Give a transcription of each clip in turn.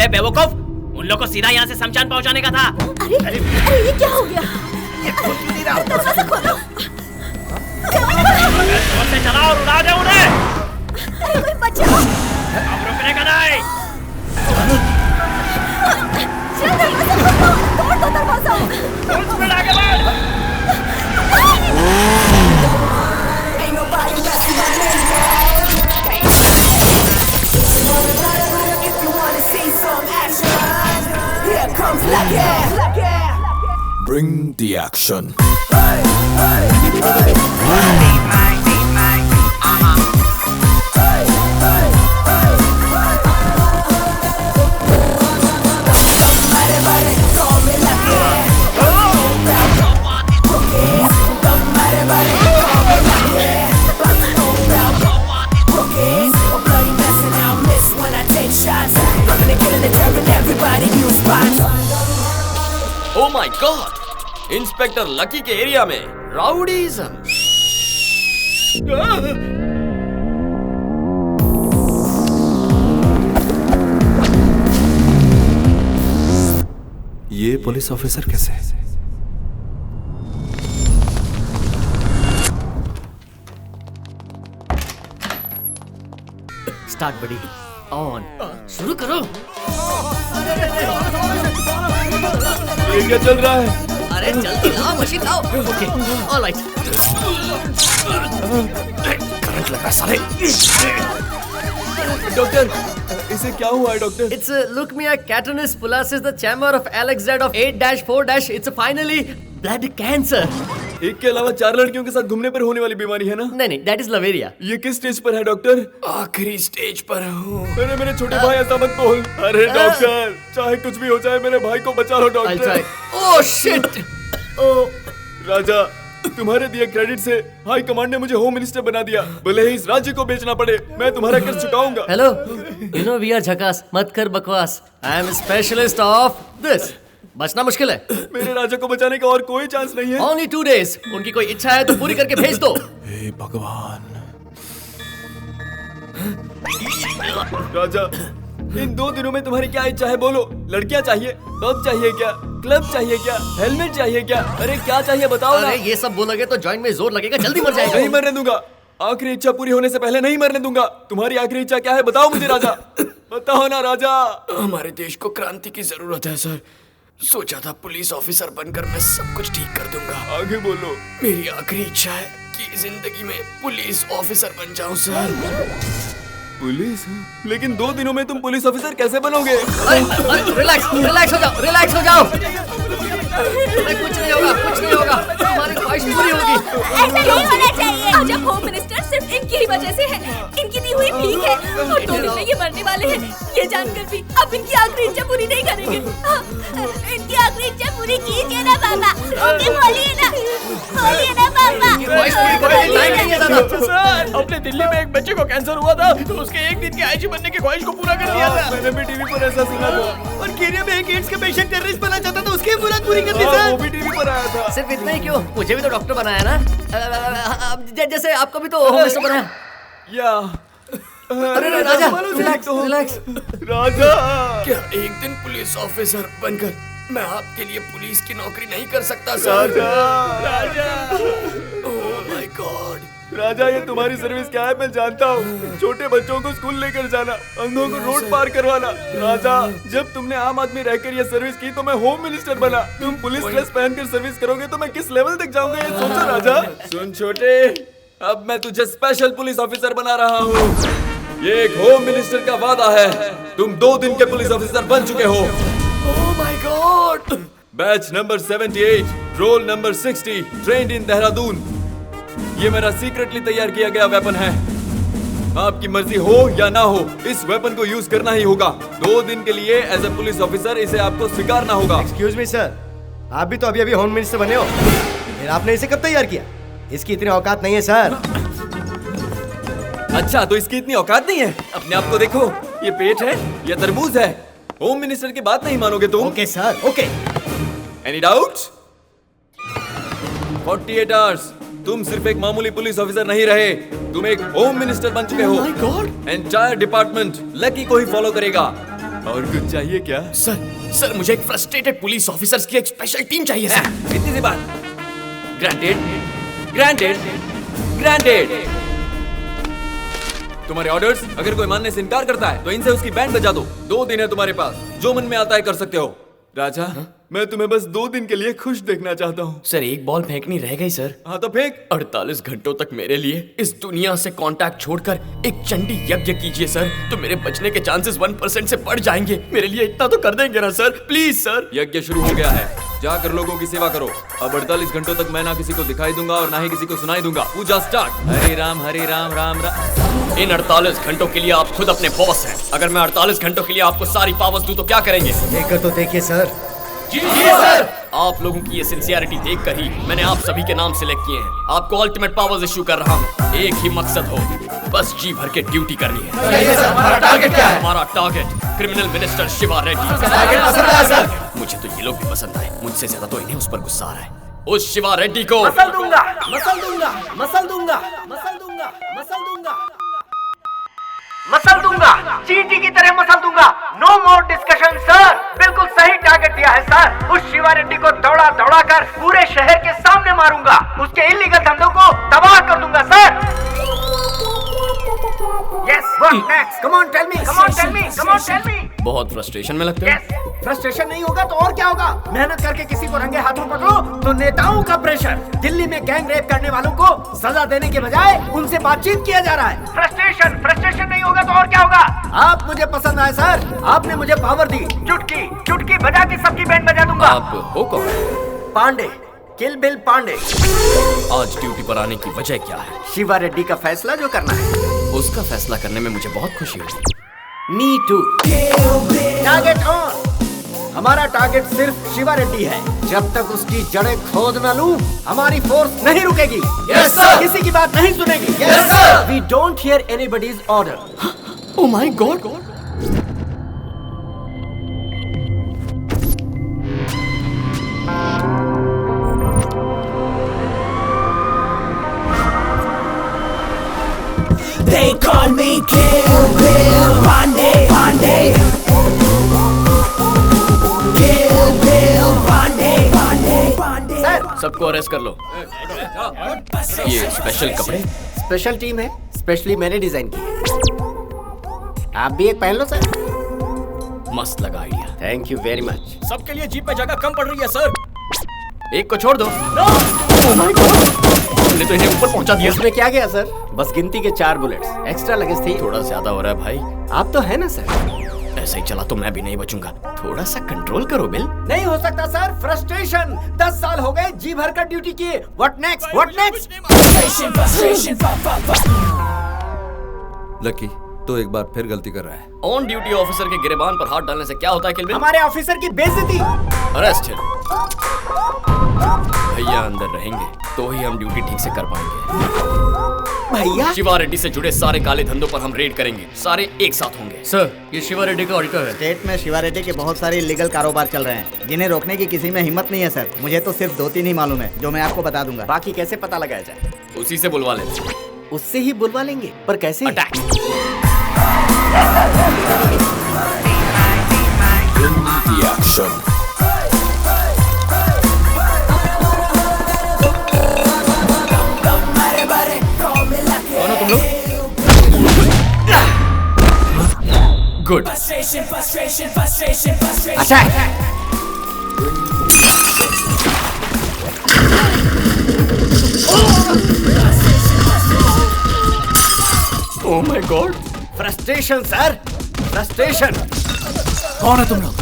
अबे बेवकूफ, उन लोग को सीधा यहाँ से शमशान पहुँचाने का था। अरे ये क्या हो गया? दरवाजा खोलो। जोर से चलाओ और उड़ा दे उन्हें। अरे कोई बचाओ। अब रुकने का नहीं। चल दरवाजा खोलो, तोड़ दो दरवाजा। फुल स्पीड आगे बढ़। Bring the action. Oh my God! Inspector lucky के एरिया में राउडीज़म। ये पुलिस ऑफिसर कैसे? स्टार्ट बड़ी, ऑन, शुरू करो। ये क्या चल रहा है? अरे जल्दी लाओ, मशीन लाओ। Okay, alright. करंट लगा साले। डॉक्टर, इसे क्या हुआ है doctor? It's leukemia catarrhinus pullosus, the chamber of Alex Z of 8-4-. It's finally blood cancer. एक के अलावा 4 लड़कियों के साथ घूमने पर होने वाली बीमारी है ना? नहीं, that is Laveria. ये किस स्टेज पर है डॉक्टर? आखिरी स्टेज पर हूँ। अरे मेरे छोटे भाई ऐसा मत बोल। अरे डॉक्टर, चाहे कुछ भी हो जाए मेरे भाई को बचा लो I'll doctor. try. Oh shit! Oh. राजा, तुम्हारे दिए क्रेडिट से हाई कमांड ने मुझे होम मिनिस्टर बना दिया। भले ही इस राज्य को बेचना पड़े, मैं तुम्हारा कर्ज चुकाऊंगा। Hello. You know we are झकास. मत कर बकवास. I am a specialist of this. बचना मुश्किल है। मेरे राजा को बचाने का और कोई चांस नहीं है। Only 2 days. उनकी कोई इच्छा है तो पूरी करके भेज दो। हे भगवान। राजा, इन 2 दिनों में तुम्हारी क्या इच्छा है बोलो। लड़कियां चाहिए, पब चाहिए क्या, क्लब चाहिए क्या, हेलमेट चाहिए क्या? अरे क्या चाहिए बताओ ना। अरे ये सब बोलोगे तो जॉइंट में जोर लगेगा, जल्दी मर जाएगा। नहीं मरने दूंगा। आखिरी इच्छा पूरी होने से पहले नहीं मरने दूंगा। तुम्हारी आखिरी इच्छा क्या है बताओ मुझे राजा। बताओ ना राजा। हमारे देश को क्रांति की जरूरत है सर। सोचा था पुलिस ऑफिसर बनकर मैं सब कुछ ठीक कर दूंगा। आगे बोलो। मेरी आखिरी इच्छा है कि जिंदगी में पुलिस ऑफिसर बन जाऊं सर। पुलिस? लेकिन 2 दिनों में तुम पुलिस ऑफिसर कैसे बनोगे? अरे रिलैक्स हो जाओ। कुछ नहीं होगा। तुम्हारी ख्वाहिश पूरी होगी। ऐसा नहीं होना चाहिए। आज अब होम मिनिस्टर सिर्फ इनकी ही वजह से है। इनकी दी हुई भीख है और 2 दिन में ये मरने वाले हैं। ये जानकर भी अब इनकी आखिरी इच्छा पूरी नहीं करेंगे। इनकी आखिरी इच्छा पूरी कीजिए ना पापा। ओके बोलिए ना पापा। ख्वाहिश पूरी करने की टाइम नहीं है दादा। सर, अपने दिल्ली में एक बच्चे को कैंसर हुआ था तो उसके 1 दिन के आईजी बनने की ख्वाहिश को पूरा कर दिया था। मैंने भी टीवी पर ऐसा सुना था। और केनिया में एक एड्स का पेशेंट टेररिस्ट बनना चाहता था, उसकी मुराद पूरी कर दी वो सर। भी टीवी पर आया था। सिर्फ इतना ही क्यों, मुझे भी तो डॉक्टर बनाया ना। जैसे आपको भी तो होम मिनिस्टर बनाया। या अरे राजा, रिलैक्स। राजा, क्या एक दिन पुलिस ऑफिसर बनकर मैं आपके लिए पुलिस की नौकरी नहीं कर सकता sir? Raja, oh my God. Raja, ये तुम्हारी सर्विस क्या है मैं जानता हूँ। छोटे बच्चों को स्कूल लेकर जाना, अंधों को रोड पार करवाना। राजा, जब तुमने आम आदमी रहकर ये सर्विस की तो मैं होम मिनिस्टर बना। तुम पुलिस ड्रेस पहनकर सर्विस करोगे तो मैं किस लेवल तक जाऊंगा ये सोचो राजा। सुन छोटे, अब मैं तुझे स्पेशल पुलिस ऑफिसर बना रहा हूँ। ये एक होम मिनिस्टर का वादा है। तुम 2 दिन के पुलिस ऑफिसर बन चुके हो। Oh my God. Batch number 78, roll number 60, trained in Dehradun. ये मेरा सीक्रेटली तैयार किया गया वेपन है। आपकी मर्जी हो या ना हो, इस वेपन को यूज करना ही होगा। 2 दिन के लिए एज ए पुलिस ऑफिसर इसे आपको स्वीकारना होगा। एक्सक्यूज मी सर, आप भी तो अभी होम मिनिस्टर बने हो, फिर आपने इसे कब तैयार किया? इसकी इतनी औकात नहीं है सर। अच्छा, तो इसकी इतनी औकात नहीं है? अपने आप को देखो, ये पेट है या तरबूज है? होम मिनिस्टर की बात नहीं मानोगे तुम? Okay sir, okay. Any doubts? 48 hours. तुम सिर्फ एक मामूली पुलिस ऑफिसर नहीं रहे, तुम एक होम मिनिस्टर बन चुके हो। My God. Entire department lucky को ही फॉलो करेगा। और कुछ चाहिए क्या? सर मुझे एक फ्रस्ट्रेटेड पुलिस ऑफिसर्स की एक स्पेशल टीम चाहिए सर। इतनी सी बात। ग्रांटेड। तुम्हारे ऑर्डर्स। अगर कोई मानने से इनकार करता है तो इनसे उसकी बैंड बजा दो। 2 दिन है तुम्हारे पास, जो मन में आता है कर सकते हो। राजा, मैं तुम्हें बस 2 दिन के लिए खुश देखना चाहता हूँ। सर एक बॉल फेंकनी रह गई सर। हाँ तो फेंक। 48 घंटों तक मेरे लिए इस दुनिया से कांटेक्ट छोड़कर एक चंडी यज्ञ कीजिए सर, तो मेरे बचने के चांसेस 1% से बढ़ जाएंगे। मेरे लिए इतना तो कर देंगे ना सर, प्लीज सर। यज्ञ शुरू हो गया है, जाकर लोगों की सेवा करो। अब 48 घंटों तक मैं ना किसी को दिखाई दूंगा और ना ही किसी को सुनाई दूंगा। पूजा स्टार्ट। हरे राम राम राम। इन 48 घंटों के लिए आप खुद अपने बॉस हैं। अगर मैं 48 घंटों के लिए आपको सारी पावर्स दूं तो क्या करेंगे? देखकर तो देखिए सर। जी सर। आप लोगों की ये सिंसियरिटी देखकर ही मैंने आप सभी के नाम सिलेक्ट किए हैं। आपको अल्टीमेट पावर्स इश्यू कर रहा हूँ। एक ही मकसद हो, बस जी भर के ड्यूटी करनी है। हमारा टारगेट क्या है? हमारा target criminal minister Shiva Reddy. मुझे तो ये लोग भी पसंद आए, मुझसे ज्यादा तो इन्हें उस पर गुस्सा आ रहा है। उस शिवा रेड्डी को मसल दूंगा। चींटी की तरह मसल दूंगा। No more discussion sir. बिल्कुल सही टारगेट दिया है सर। उस शिवा रेड्डी को दौड़ा कर पूरे शहर के सामने मारूंगा। उसके इलीगल धंधों को तबाह कर दूंगा sir. Yes, what next? Come on, tell me. बहुत फ्रस्ट्रेशन में लगते हैं। फ्रस्ट्रेशन नहीं होगा तो और क्या होगा? मेहनत करके किसी को रंगे हाथों पकड़ो तो नेताओं का प्रेशर। दिल्ली में गैंग रेप करने वालों को सजा देने के बजाय उनसे बातचीत किया जा रहा है। फ्रस्ट्रेशन नहीं होगा तो और क्या होगा? आप मुझे पसंद आए सर। आपने मुझे पावर दी। चुटकी बजा के सबकी बैंड बजा दूंगा। आप हो कौन? पांडे, किल बिल पांडे। आज ड्यूटी पर आने की वजह क्या है? शिवा रेड्डी का फैसला जो करना है। उसका फैसला करने में मुझे बहुत खुशी हुई। Me too. Target on. हमारा टारगेट सिर्फ शिवा रेड्डी है। जब तक उसकी जड़ें खोद न लूं, हमारी फोर्स नहीं रुकेगी। Yes, sir. किसी की बात नहीं सुनेगी। Yes, sir. We don't hear anybody's order. Oh my God! They call me Kill Bill Pandey. Kill Bill Pandey. Sir, सबको अरेस्ट कर लो। ये स्पेशल कपड़े। स्पेशल टीम है, स्पेशली मैंने डिजाइन की है। आप भी एक पहन लो सर। मस्त लगा idea. Thank you very much. सबके लिए जीप में जगह कम पड़ रही है सर। एक को छोड़ दो। Oh my God! तुमने तो इन्हें ऊपर पहुंचा दिया। इसमें क्या गया सर? बस गिनती के 4 बुलेट्स। एक्स्ट्रा लगेज थी। थोड़ा ज्यादा हो रहा है भाई। आप तो है ना सर? ऐसे ही चला तो मैं भी नहीं बचूंगा। थोड़ा सा कंट्रोल करो बिल। नहीं हो सकता सर, फ्रस्ट्रेशन। 10 साल हो गए जी भर कर ड्यूटी किए। What next? लकी तो एक बार फिर गलती कर रहा है। ऑन ड्यूटी ऑफिसर के गिरेबान पर हाथ डालने से क्या होता है किल बिल? हमारे ऑफिसर की बेइज्जती। अरेस्ट भैया अंदर रहेंगे तो ही हम ड्यूटी ठीक से कर पाएंगे। भैया? शिवा रेड्डी से जुड़े सारे काले धंधों पर हम रेड करेंगे। सारे एक साथ होंगे। सर, ये शिवा रेड्डी का ऑडिटर है। स्टेट में शिवा रेड्डी के बहुत सारे इलीगल कारोबार चल रहे हैं, जिन्हें रोकने की किसी में हिम्मत नहीं है सर। मुझे तो सिर्फ 2-3 ही मालूम है, जो मैं आपको बता दूंगा। बाकी कैसे पता लगाया जाए? उसी से बुलवा ले। उससे ही बुलवा लेंगे, पर कैसे? अटैक। कौन हो तुम लोग? Good. Oh my God! Frustration sir, frustration. कौन है तुम लोग?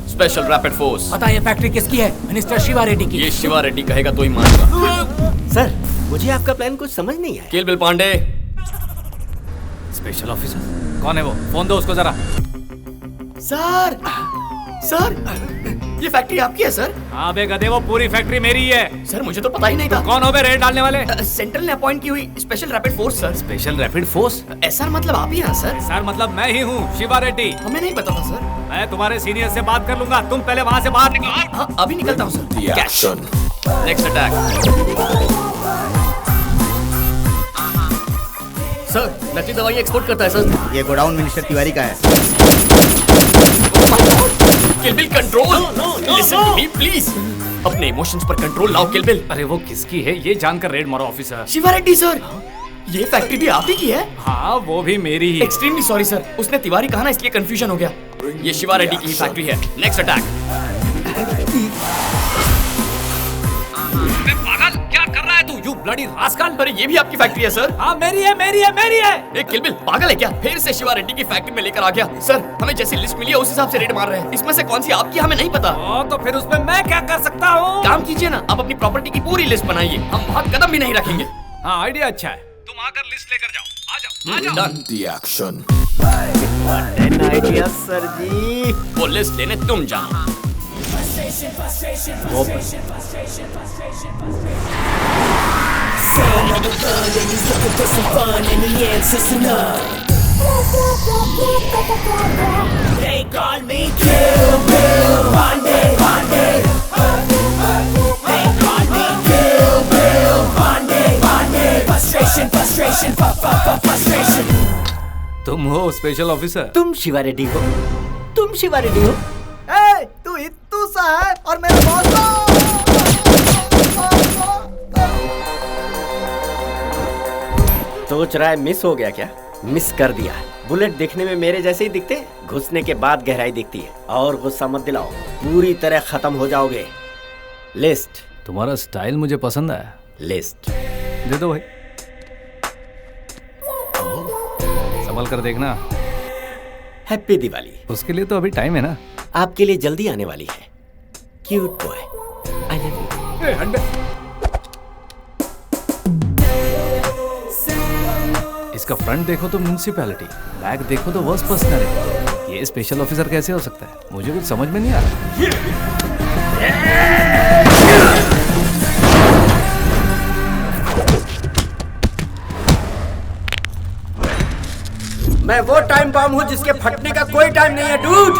Special rapid force. पता है ये फैक्ट्री किसकी है? मिनिस्टर शिवा रेड्डी की। ये शिवा रेड्डी कहेगा तो ही मानूंगा। सर, मुझे आपका प्लान कुछ समझ नहीं आया। किल बिल पांडे। स्पेशल ऑफिसर कौन है वो? फोन दो उसको जरा। सर, ये फैक्ट्री आपकी है सर? हाँ बे गधे, वो पूरी फैक्ट्री मेरी है। सर मुझे तो पता ही नहीं था। कौन हो बे रेड डालने वाले? सेंट्रल ने अपॉइंट की हुई special rapid force sir. Special rapid force? ऐसा मतलब आप ही हैं सर? सर मतलब मैं ही हूँ, शिवा रेड्डी। हमें नहीं पता था सर। मैं तुम्हारे सीनियर से बात कर लूंगा, तुम पहले वहाँ से बाहर निकलो। हाँ अभी निकलता हूँ sir. Action. Next attack. Sir, नकली दवाई एक्सपोर्ट करता है सर। ये गोडाउन मिनिस्टर तिवारी का है। Kill Bill control, listen to me please. अपने इमोशंस पर कंट्रोल लाओ किल बिल। अरे वो किसकी है ये जानकर रेड मारो ऑफिसर। शिवा रेड्डी सर, ये फैक्ट्री भी आप ही की है? हाँ वो भी मेरी ही। एक्सट्रीमली सॉरी सर, उसने तिवारी कहा ना इसलिए कंफ्यूजन हो गया। ये शिवा रेड्डी की ही फैक्ट्री है। Next attack. पागल क्या कर रहा है तू? You bloody rascal. अरे ये भी आपकी फैक्ट्री है सर? हाँ मेरी है मेरी है मेरी है। एक किल बिल पागल है क्या? फिर से शिवा रेड्डी की फैक्ट्री में लेकर आ गया। सर हमें जैसी लिस्ट मिली है उस हिसाब से रेड मार रहे हैं। इसमें से कौन सी आपकी हमें नहीं पता। तो फिर उसमें मैं क्या कर सकता हूँ? काम कीजिए ना, आप अपनी प्रॉपर्टी की पूरी लिस्ट बनाइए, हम वहाँ कदम भी नहीं रखेंगे। हाँ आइडिया अच्छा है, तुम आकर लिस्ट लेकर जाओ। आ जाओ आ जाओ। Done. The action. Idea sir ji. वो लिस्ट लेने तुम जाओ। They call me Kill Bill Pandey, Pandey. They call me Kill Bill Pandey, Pandey. Frustration, frustration, frustration. तुम हो स्पेशल ऑफिसर? तुम शिवा रेड्डी हो? तुम शिवा रेड्डी हो? ए, तू इत्तू सा है और मेरा बॉस। सोच रहा है मिस हो गया क्या? मिस कर दिया। बुलेट दिखने में मेरे जैसे ही दिखते, घुसने के बाद गहराई दिखती है। और गुस्सा मत दिलाओ, पूरी तरह खत्म हो जाओगे। लिस्ट। तुम्हारा स्टाइल मुझे पसंद आया। लिस्ट दे दो भाई, संभल कर देखना। हैप्पी दिवाली। उसके लिए तो अभी टाइम है ना। आपके लिए जल्दी आने वाली है। Cute boy, I love you. इसका फ्रंट देखो तो म्युनिसिपैलिटी, बैक देखो तो वर्स्ट पर्सनल। ये स्पेशल ऑफिसर कैसे हो सकता है? मुझे कुछ समझ में नहीं आ रहा। मैं वो टाइम बम हूँ जिसके फटने का कोई टाइम नहीं है डूड।